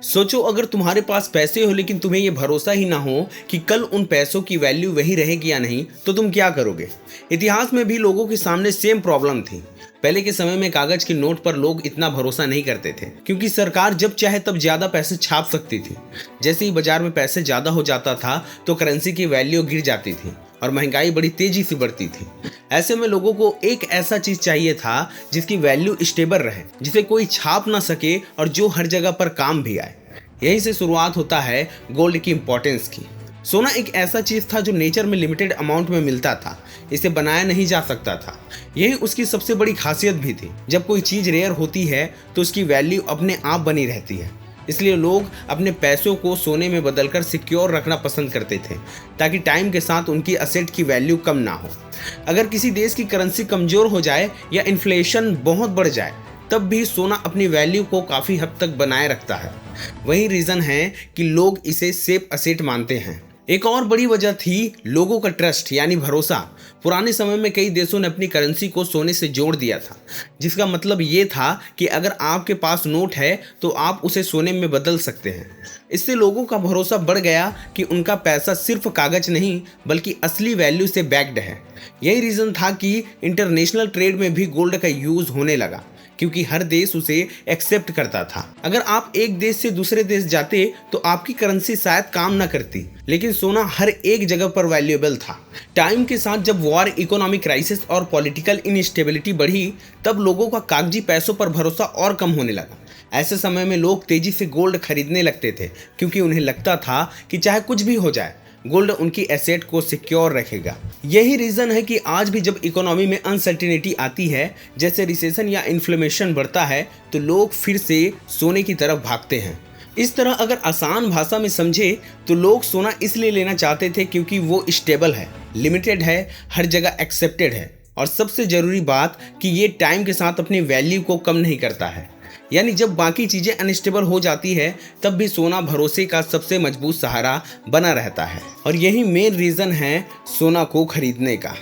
सोचो अगर तुम्हारे पास पैसे हो लेकिन तुम्हें ये भरोसा ही ना हो कि कल उन पैसों की वैल्यू वही रहेगी या नहीं, तो तुम क्या करोगे। इतिहास में भी लोगों के सामने सेम प्रॉब्लम थी। पहले के समय में कागज के नोट पर लोग इतना भरोसा नहीं करते थे क्योंकि सरकार जब चाहे तब ज्यादा पैसे छाप सकती थी। जैसे ही बाजार में पैसे ज्यादा हो जाता था तो करेंसी की वैल्यू गिर जाती थी और महंगाई बड़ी तेजी से बढ़ती थी। ऐसे में लोगों को एक ऐसा चीज चाहिए था जिसकी वैल्यू स्टेबल रहे, जिसे कोई छाप ना सके और जो हर जगह पर काम भी आए। यहीं से शुरुआत होता है गोल्ड की इंपॉर्टेंस की। सोना एक ऐसा चीज था जो नेचर में लिमिटेड अमाउंट में मिलता था, इसे बनाया नहीं जा सकता था। यही उसकी सबसे बड़ी खासियत भी थी। जब कोई चीज रेयर होती है तो उसकी वैल्यू अपने आप बनी रहती है। इसलिए लोग अपने पैसों को सोने में बदलकर सिक्योर रखना पसंद करते थे ताकि टाइम के साथ उनकी असेट की वैल्यू कम ना हो। अगर किसी देश की करेंसी कमजोर हो जाए या इन्फ्लेशन बहुत बढ़ जाए तब भी सोना अपनी वैल्यू को काफ़ी हद तक बनाए रखता है। वही रीज़न है कि लोग इसे सेफ असेट मानते हैं। एक और बड़ी वजह थी लोगों का ट्रस्ट यानी भरोसा। पुराने समय में कई देशों ने अपनी करेंसी को सोने से जोड़ दिया था, जिसका मतलब ये था कि अगर आपके पास नोट है तो आप उसे सोने में बदल सकते हैं। इससे लोगों का भरोसा बढ़ गया कि उनका पैसा सिर्फ कागज नहीं बल्कि असली वैल्यू से बैक्ड है। यही रीज़न था कि इंटरनेशनल ट्रेड में भी गोल्ड का यूज़ होने लगा क्योंकि हर देश उसे एक्सेप्ट करता था। अगर आप एक देश से दूसरे देश जाते तो आपकी करेंसी शायद काम ना करती, लेकिन सोना हर एक जगह पर वैल्यूएबल था। टाइम के साथ जब वॉर, इकोनॉमिक क्राइसिस और पॉलिटिकल इनस्टेबिलिटी बढ़ी तब लोगों का कागजी पैसों पर भरोसा और कम होने लगा। ऐसे समय में लोग तेजी से गोल्ड खरीदने लगते थे क्योंकि उन्हें लगता था कि चाहे कुछ भी हो जाए गोल्ड उनकी एसेट को सिक्योर रखेगा। यही रीज़न है कि आज भी जब इकोनॉमी में अनसर्टेनिटी आती है, जैसे रिसेशन या इन्फ्लेमेशन बढ़ता है, तो लोग फिर से सोने की तरफ भागते हैं। इस तरह अगर आसान भाषा में समझे तो लोग सोना इसलिए लेना चाहते थे क्योंकि वो स्टेबल है, लिमिटेड है, हर जगह एक्सेप्टेड है और सबसे ज़रूरी बात कि ये टाइम के साथ अपनी वैल्यू को कम नहीं करता है। यानी जब बाकी चीज़ें अनस्टेबल हो जाती है तब भी सोना भरोसे का सबसे मजबूत सहारा बना रहता है। और यही मेन रीज़न है सोना को खरीदने का।